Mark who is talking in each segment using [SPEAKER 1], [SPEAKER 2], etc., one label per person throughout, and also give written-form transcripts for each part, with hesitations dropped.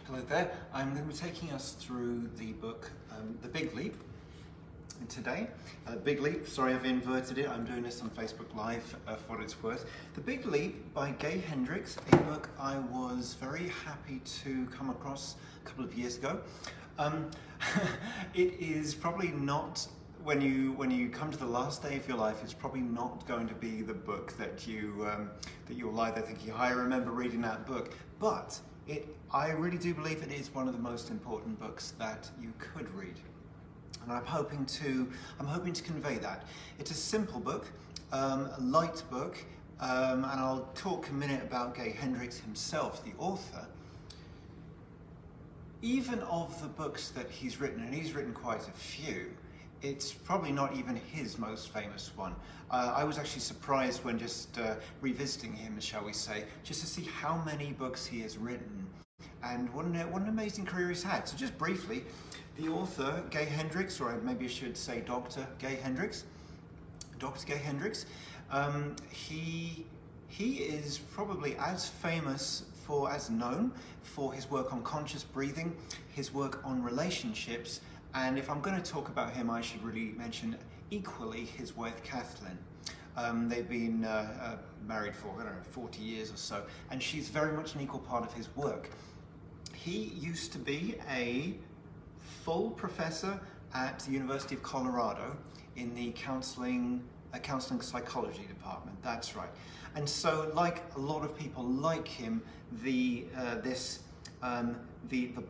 [SPEAKER 1] Hello there. I'm going to be taking us through the book The Big Leap today. Big Leap, sorry I've inverted it, I'm doing this on Facebook Live for what it's worth. The Big Leap by Hendricks, a book I was very happy to come across a couple of years ago. It is probably not, when you come to the last day of your life, it's probably not going to be the book that you'll either think, I remember reading that book, but I really do believe it is one of the most important books that you could read. And I'm hoping to convey that. It's a simple book, a light book, and I'll talk a minute about Hendricks himself, the author. Even of the books that he's written, and he's written quite a few, it's probably not even his most famous one. I was actually surprised when just revisiting him, shall we say, just to see how many books he has written and what an amazing career he's had. So just briefly, the author, Hendricks, or maybe I should say Dr. Hendricks, he is probably as famous as known for his work on conscious breathing, his work on relationships, and if I'm going to talk about him, I should really mention equally his wife, Kathleen. They've been married for, I don't know, 40 years or so, and she's very much an equal part of his work. He used to be a full professor at the University of Colorado in the counseling psychology department, that's right. And so, like a lot of people like him, the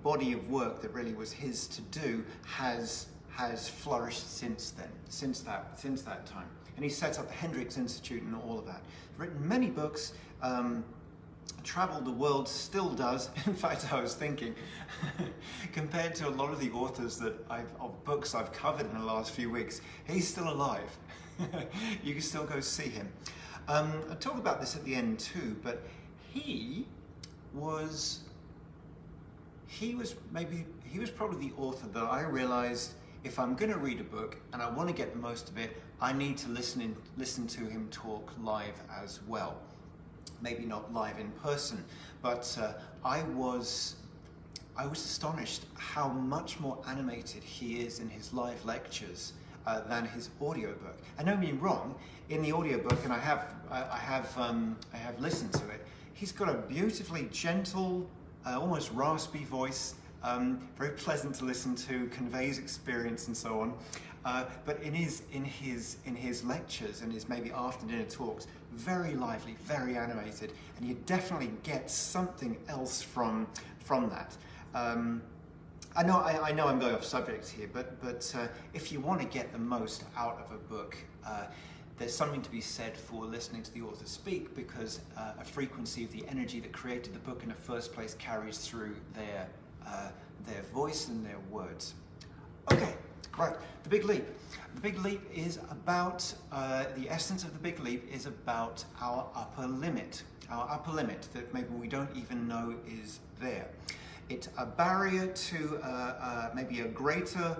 [SPEAKER 1] body of work that really was his to do has flourished since then, since that time. And he set up the Hendricks Institute and all of that. Written many books, traveled the world, still does. In fact, I was thinking, compared to a lot of the authors of books I've covered in the last few weeks, he's still alive. You can still go see him. I'll talk about this at the end too, but he was probably the author that I realized, if I'm going to read a book and I want to get the most of it, I need to listen to him talk live as well. Maybe not live in person, but I was astonished how much more animated he is in his live lectures than his audiobook. And don't get me wrong, in the audiobook, and I have listened to it, he's got a beautifully gentle, almost raspy voice, very pleasant to listen to, conveys experience and so on. But in his lectures and his maybe after dinner talks, very lively, very animated, and you definitely get something else from that. I know I'm going off subject here, but if you want to get the most out of a book, there's something to be said for listening to the author speak, because a frequency of the energy that created the book in the first place carries through their voice and their words. Okay, right, The Big Leap. The Big Leap is about, the essence of The Big Leap is about our upper limit that maybe we don't even know is there. It's a barrier to maybe a greater,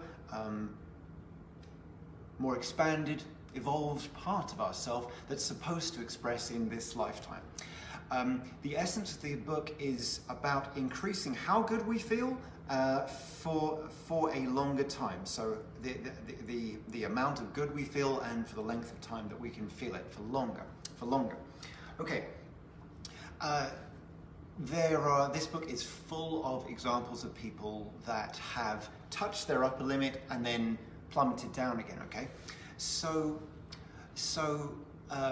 [SPEAKER 1] more expanded, evolved part of ourselves that's supposed to express in this lifetime. The essence of the book is about increasing how good we feel for a longer time. So the amount of good we feel, and for the length of time that we can feel it for longer. Okay. This book is full of examples of people that have touched their upper limit and then plummeted down again, okay? So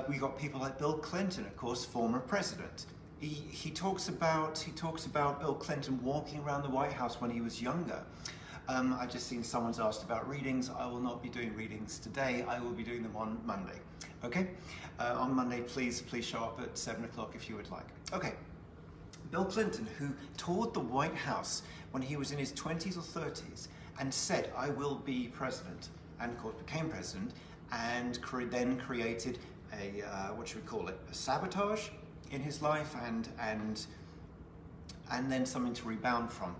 [SPEAKER 1] we got people like Bill Clinton, of course, former president. He talks about Bill Clinton walking around the White House when he was younger. I've just seen someone's asked about readings. I will not be doing readings today. I will be doing them on Monday, okay? On Monday, please show up at 7 o'clock if you would like. Okay. Bill Clinton, who toured the White House when he was in his 20s or 30s and said, I will be president, and of course became president, and then created a, what should we call it, a sabotage in his life, and then something to rebound from.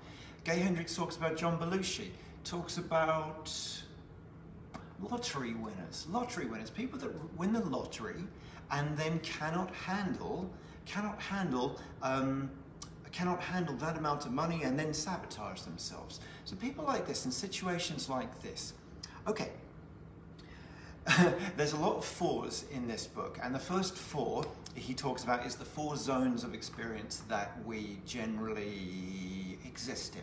[SPEAKER 1] Hendricks talks about John Belushi, talks about lottery winners, people that win the lottery and then cannot handle cannot handle that amount of money, and then sabotage themselves. So people like this in situations like this. Okay, there's a lot of fours in this book, and the first four he talks about is the 4 zones of experience that we generally exist in.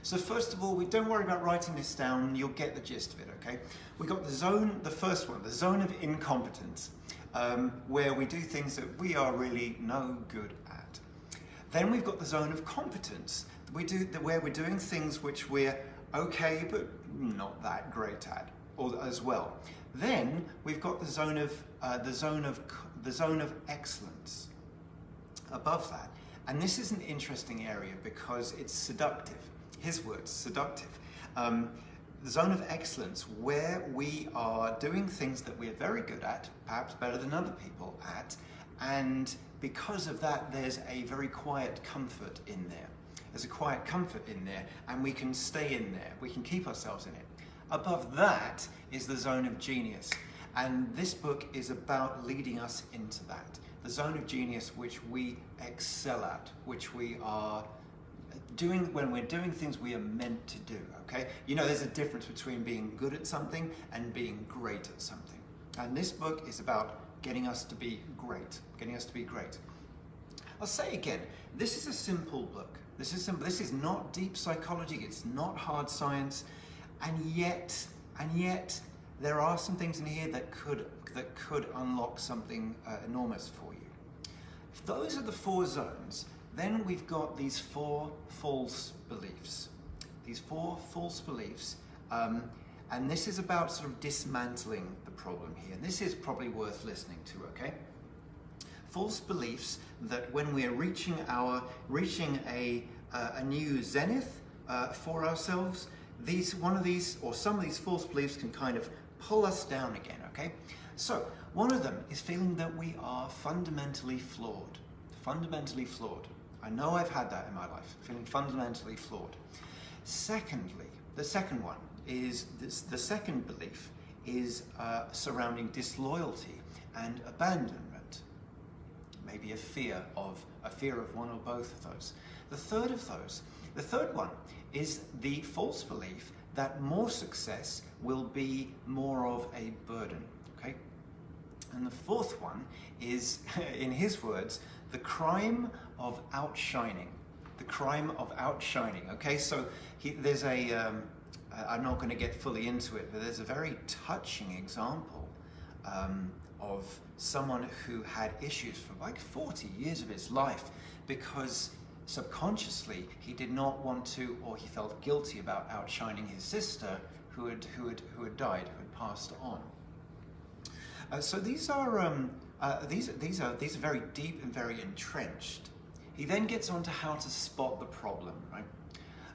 [SPEAKER 1] So first of all, we don't worry about writing this down, you'll get the gist of it, okay? We got the zone, the first one, the zone of incompetence, where we do things that we are really no good at. Then we've got the zone of competence, where we're doing things which we're okay, but not that great at, as well. Then we've got the zone of excellence above that. And this is an interesting area because it's seductive. His words, seductive. The zone of excellence, where we are doing things that we're very good at, perhaps better than other people at, and because of that, there's a very quiet comfort in there. There's a quiet comfort in there, and we can stay in there. We can keep ourselves in it. Above that is the zone of genius, and this book is about leading us into that. The zone of genius which we excel at, which we are doing when we're doing things we are meant to do, okay? You know, there's a difference between being good at something and being great at something. And this book is about getting us to be great, getting us to be great. I'll say again, this is a simple book. This is simple. This is not deep psychology, it's not hard science, and yet there are some things in here that could unlock something enormous for you. If those are the 4 zones, then we've got these 4 false beliefs. These 4 false beliefs, and this is about sort of dismantling the problem here. And this is probably worth listening to, okay? False beliefs that when we're reaching a new zenith for ourselves, some of these false beliefs can kind of pull us down again, okay? So one of them is feeling that we are fundamentally flawed. Fundamentally flawed. I know I've had that in my life, feeling fundamentally flawed. Secondly, the second one is the second belief is surrounding disloyalty and abandonment. Maybe a fear of one or both of those. The third one is the false belief that more success will be more of a burden. Okay, and the fourth one is, in his words, the crime of outshining. The crime of outshining. Okay, so there's a, I'm not going to get fully into it, but there's a very touching example of someone who had issues for like 40 years of his life because subconsciously he did not want to, or he felt guilty about outshining his sister who had died, who had passed on. So these are very deep and very entrenched. He then gets on to how to spot the problem, right?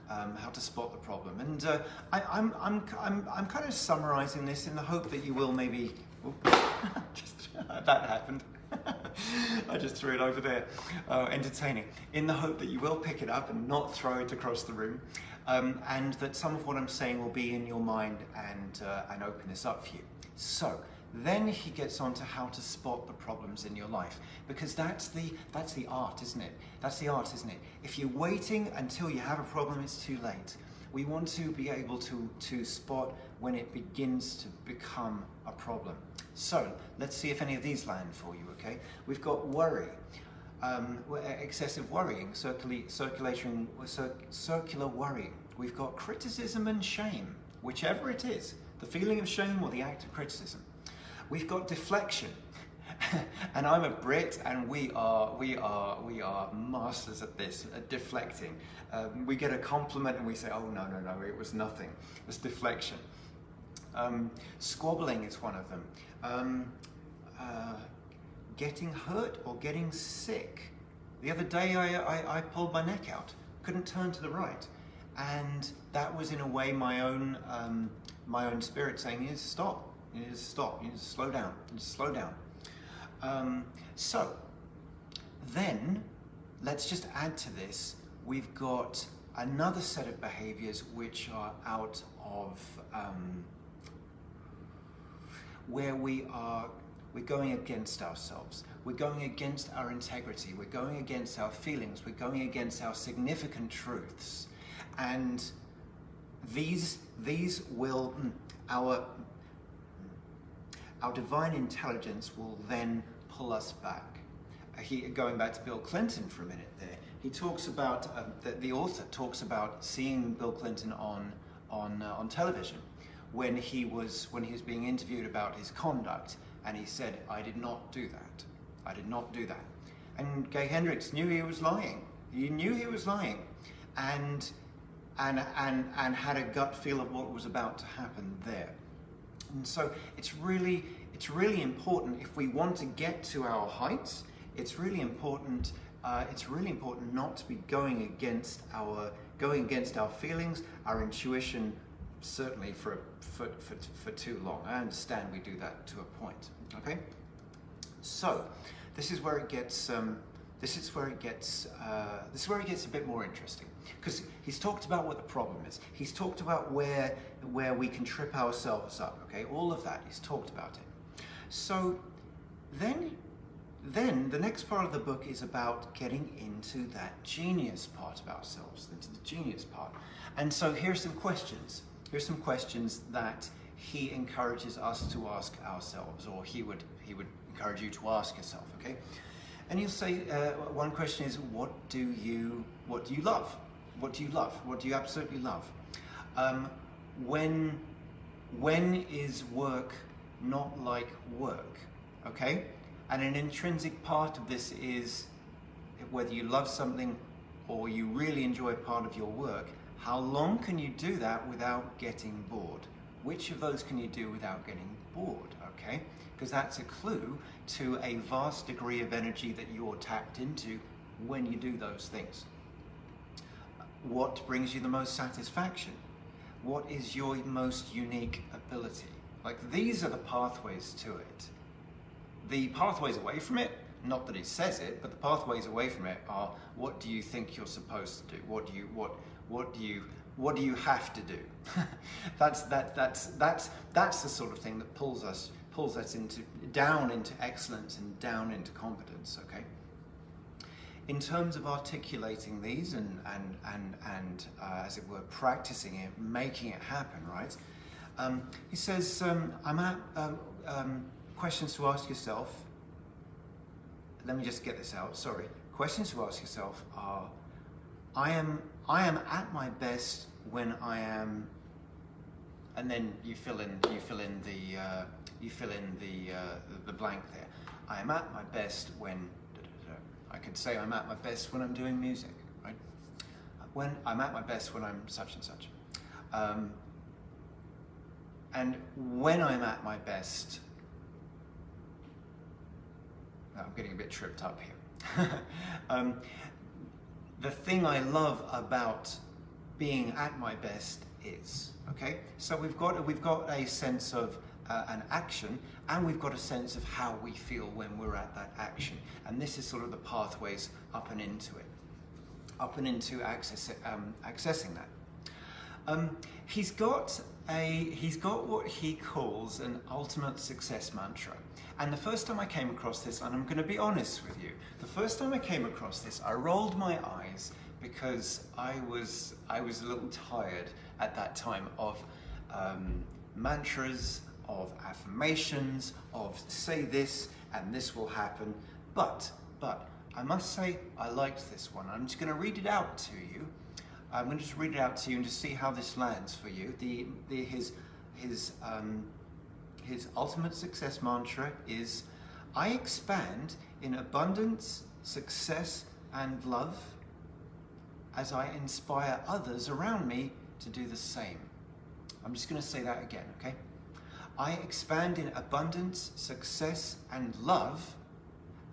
[SPEAKER 1] How to spot the problem, and I'm kind of summarizing this in the hope that you will maybe. That happened. I just threw it over there. Entertaining. In the hope that you will pick it up and not throw it across the room, and that some of what I'm saying will be in your mind and open this up for you. So then he gets on to how to spot the problems in your life, because that's the art, isn't it? That's the art, isn't it? If you're waiting until you have a problem, it's too late. We want to be able to spot when it begins to become a problem. So let's see if any of these land for you, okay? We've got worry, excessive worrying, circular worrying. We've got criticism and shame, whichever it is, the feeling of shame or the act of criticism. We've got deflection, and I'm a Brit, and we are masters at this, at deflecting. We get a compliment and we say, oh no, it was nothing. It was deflection. Squabbling is one of them. Getting hurt or getting sick. The other day I pulled my neck out, couldn't turn to the right, and that was in a way my own spirit saying, you need to stop. You need to stop, you need to slow down, you need to slow down. So then let's just add to this, we've got another set of behaviors which are out of, where we are we're going against ourselves. We're going against our integrity. We're going against our feelings. We're going against our significant truths. And these will, our divine intelligence will then pull us back. Going back to Bill Clinton for a minute there, he talks about, the author talks about seeing Bill Clinton on television when he was being interviewed about his conduct, and he said, "I did not do that. I did not do that." And Gay Hendricks knew he was lying. He knew he was lying, and had a gut feel of what was about to happen there. And so it's really important, if we want to get to our heights. It's really important not to be going against our feelings, our intuition, certainly for too long. I understand we do that to a point. Okay, so this is where it gets a bit more interesting, because he's talked about what the problem is. He's talked about where we can trip ourselves up. Okay, all of that, he's talked about it. So then the next part of the book is about getting into that genius part of ourselves, into the genius part. And so here's some questions. Here's some questions that he encourages us to ask ourselves, or he would encourage you to ask yourself. Okay, and you'll say one question is, what do you love? What do you love? What do you absolutely love? When is work not like work? Okay. And an intrinsic part of this is whether you love something or you really enjoy part of your work, how long can you do that without getting bored? Which of those can you do without getting bored, okay? Because that's a clue to a vast degree of energy that you're tapped into when you do those things. What brings you the most satisfaction? What is your most unique ability? Like, these are the pathways to it. The pathways away from it, not that it says it, but the pathways away from it are, what do you think you're supposed to do? What do you have to do? that's the sort of thing that pulls us down into excellence and down into competence. Okay. In terms of articulating these and as it were, practicing it, making it happen, right? He says, questions to ask yourself. Let me just get this out. Sorry. Questions to ask yourself are: I am at my best when I am, and then you fill in the blank there. I am at my best when. I could say I'm at my best when I'm doing music, right? When I'm at my best when I'm such and such, and when I'm at my best. I'm getting a bit tripped up here. The thing I love about being at my best is, okay? So we've got a sense of an action, and we've got a sense of how we feel when we're at that action. And this is sort of the pathways up and into it, up and into accessing that. He's got what he calls an ultimate success mantra. And the first time I came across this, and I'm going to be honest with you, the first time I came across this, I rolled my eyes because I was a little tired at that time of mantras, of affirmations, of say this and this will happen. But I must say I liked this one. I'm just going to read it out to you. I'm going to just read it out to you and just see how this lands for you. His ultimate success mantra is, I expand in abundance, success, and love as I inspire others around me to do the same. I'm just going to say that again, okay? I expand in abundance, success, and love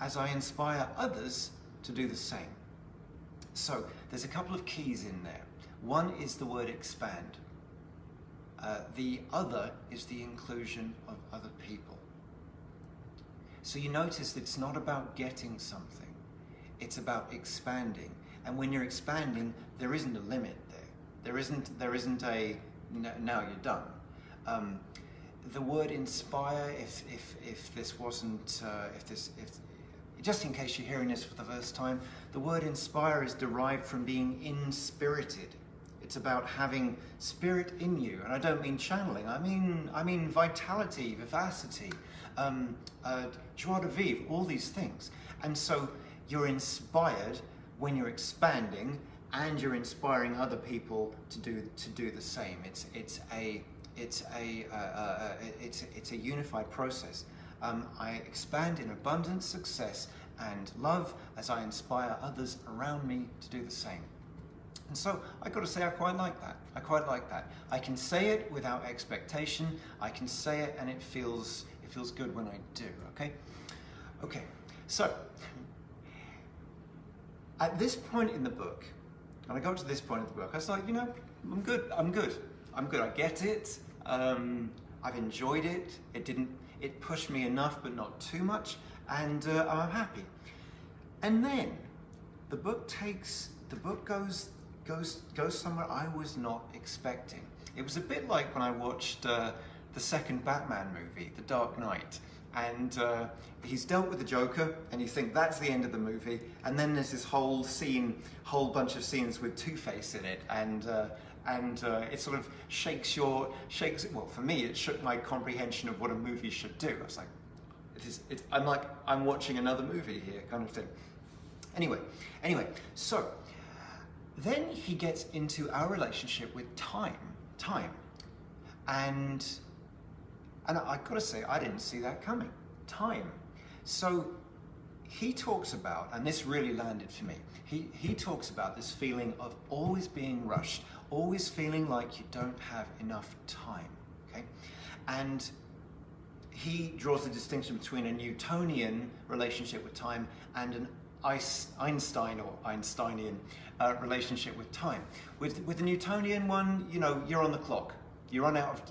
[SPEAKER 1] as I inspire others to do the same. So there's a couple of keys in there. One is the word expand. The other is the inclusion of other people. So you notice that it's not about getting something, it's about expanding. And when you're expanding, there isn't a limit there. There isn't a, now you're done. the word inspire, if this wasn't, just in case you're hearing this for the first time, the word inspire is derived from being inspirited. It's about having spirit in you, and I don't mean channeling. I mean vitality, vivacity, joie de vivre, all these things. And so you're inspired when you're expanding, and you're inspiring other people to do the same. It's a unified process. I expand in abundance, success, and love as I inspire others around me to do the same. And so I got to say, I quite like that. I quite like that. I can say it without expectation. I can say it, and it feels good when I do. Okay. Okay. So at this point in the book, when I got to this point in the book, I was like, you know, I'm good. I get it. I've enjoyed it. It pushed me enough, but not too much, and I'm happy. And then the book goes somewhere I was not expecting. It was a bit like when I watched the second Batman movie, The Dark Knight, and he's dealt with the Joker, and you think that's the end of the movie, and then there's this whole bunch of scenes with Two-Face in it, and it sort of shakes. Well, for me, it shook my comprehension of what a movie should do. I was like, I'm watching another movie here, kind of thing. Anyway, so then he gets into our relationship with time, and I gotta say, I didn't see that coming. Time. So he talks about, and this really landed for me, he talks about this feeling of always being rushed, always feeling like you don't have enough time, okay? And he draws a distinction between a Newtonian relationship with time and an Einstein or Einsteinian relationship with time. With the Newtonian one, you know, you're on the clock. You run out of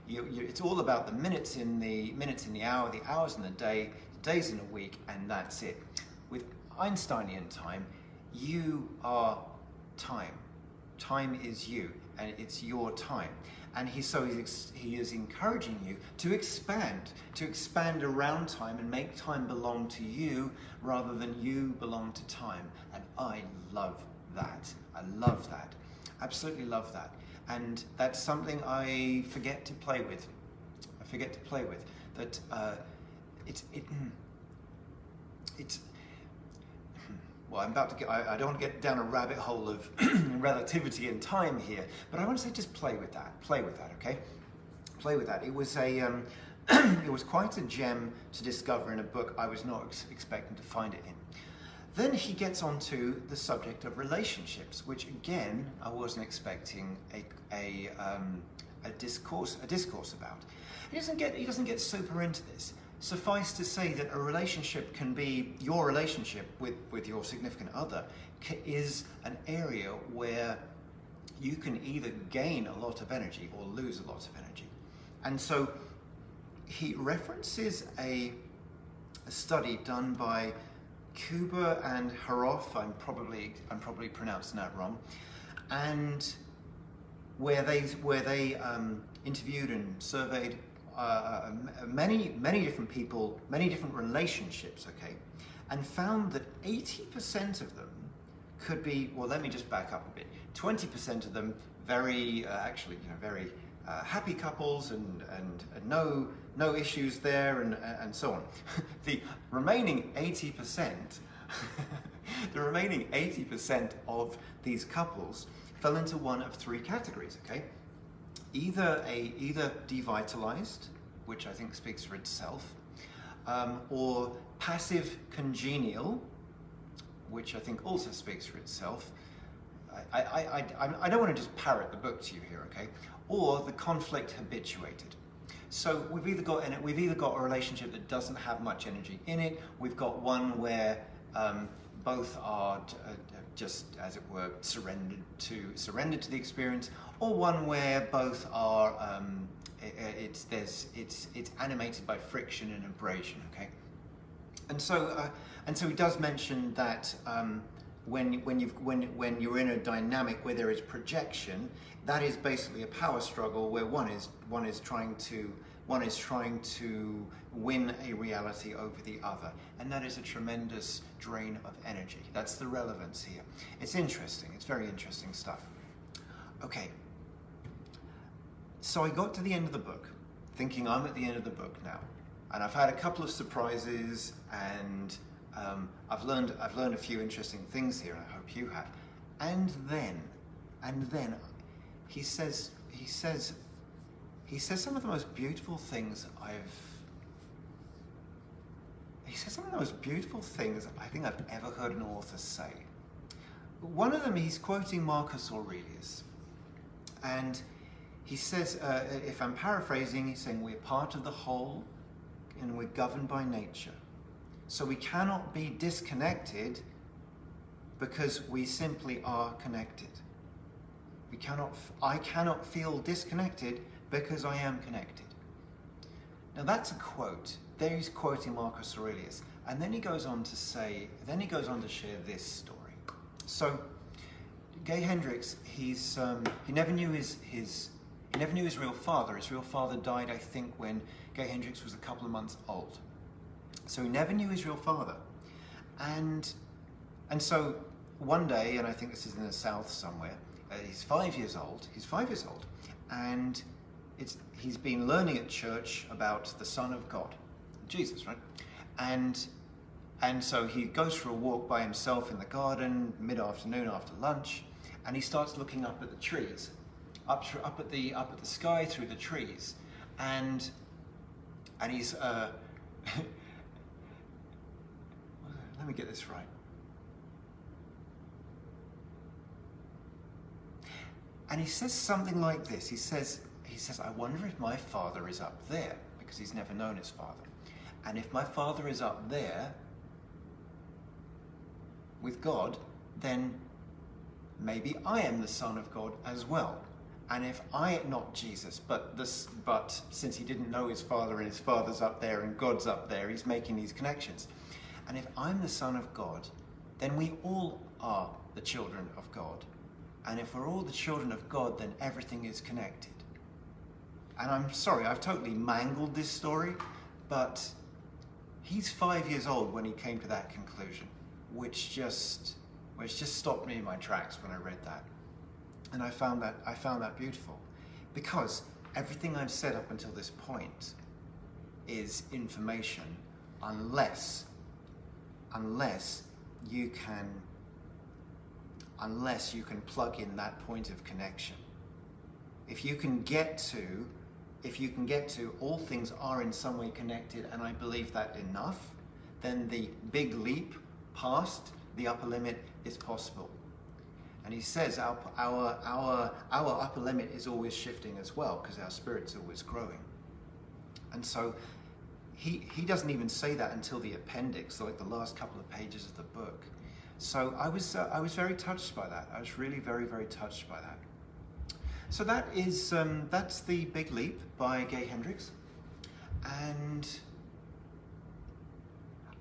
[SPEAKER 1] it's all about the minutes in the hour, the hours in the day, days in a week, and that's it. With Einsteinian time, you are time. Time is you, and it's your time. And he is encouraging you to expand around time and make time belong to you rather than you belong to time. And I love that. I love that. Absolutely love that. And that's something I forget to play with. That well, I'm about to get, I don't want to get down a rabbit hole of relativity and time here, but I want to say just play with that, okay? Play with that. It was it was quite a gem to discover in a book I was not expecting to find it in. Then he gets onto the subject of relationships, which again, I wasn't expecting a discourse about. He doesn't get super into this. Suffice to say that a relationship can be, your relationship with your significant other is an area where you can either gain a lot of energy or lose a lot of energy. And so he references a study done by Kuba and Haroff, I'm probably pronouncing that wrong, and where they interviewed and surveyed many different people, many different relationships, okay, and found that 80% of them could be, well, let me just back up a bit, 20% of them very, very happy couples and no issues there and so on. The remaining 80%, the remaining 80% of these couples fell into one of three categories, okay? Either devitalized, which I think speaks for itself, or passive congenial, which I think also speaks for itself. I don't want to just parrot the book to you here, okay? Or the conflict habituated. So we've either got a relationship that doesn't have much energy in it. We've got one where both are just, as it were, surrendered to the experience, or one where both are it's animated by friction and abrasion. Okay, and so he does mention that when you're in a dynamic where there is projection, that is basically a power struggle where one is trying to win a reality over the other, and that is a tremendous drain of energy. That's the relevance here. It's interesting. It's very interesting stuff. Okay. So I got to the end of the book, thinking I'm at the end of the book now, and I've had a couple of surprises, and I've learned a few interesting things here, and I hope you have. And then he says some of the most beautiful things I think I've ever heard an author say. One of them, he's quoting Marcus Aurelius, and he says, if I'm paraphrasing, he's saying we're part of the whole and we're governed by nature. So we cannot be disconnected because we simply are connected. I cannot feel disconnected because I am connected. Now that's a quote. There he's quoting Marcus Aurelius. And then he goes on to share this story. So Gay Hendricks, he never knew his real father. His real father died, I think, when Gay Hendricks was a couple of months old. So he never knew his real father. And so one day, and I think this is in the South somewhere, he's 5 years old, and he's been learning at church about the Son of God, Jesus, right? And so he goes for a walk by himself in the garden, mid-afternoon after lunch, and he starts looking up at the trees, up at the sky through the trees, and he's let me get this right. And he says something like this. He says, I wonder if my father is up there, because he's never known his father. And if my father is up there with God, then maybe I am the Son of God as well. And if not Jesus, but since he didn't know his father and his father's up there and God's up there, he's making these connections. And if I'm the Son of God, then we all are the children of God. And if we're all the children of God, then everything is connected. And I'm sorry, I've totally mangled this story, but he's 5 years old when he came to that conclusion, which just stopped me in my tracks when I read that. And I found that beautiful, because everything I've said up until this point is information, unless you can plug in that point of connection. If you can get to all things are in some way connected, and I believe that enough, then the big leap past the upper limit is possible. And he says our upper limit is always shifting as well, because our spirit's always growing. And so he doesn't even say that until the appendix, like the last couple of pages of the book. So I was very touched by that. I was really very, very touched by that. So that's The Big Leap by Gay Hendricks, and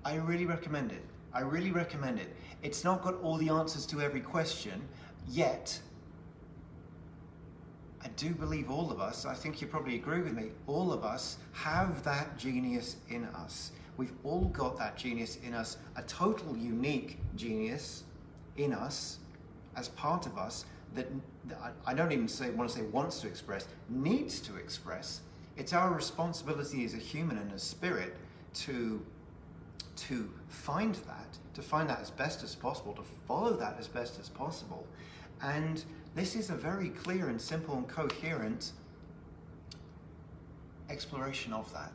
[SPEAKER 1] I really recommend it. I really recommend it. It's not got all the answers to every question, yet I do believe all of us, I think you probably agree with me, all of us have that genius in us. We've all got that genius in us, a total unique genius in us, as part of us, that I don't even want to say wants to express, needs to express. It's our responsibility as a human and a spirit to find that as best as possible, to follow that as best as possible. And this is a very clear and simple and coherent exploration of that.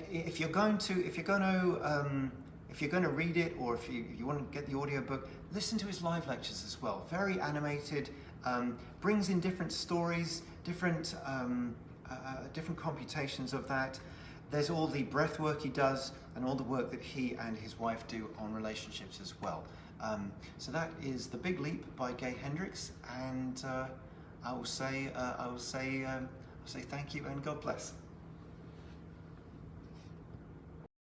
[SPEAKER 1] If you're going to read it, or if you want to get the audiobook, listen to his live lectures as well. Very animated, brings in different stories, different computations of that. There's all the breath work he does, and all the work that he and his wife do on relationships as well. So that is The Big Leap by Gay Hendricks, and I will say thank you and God bless.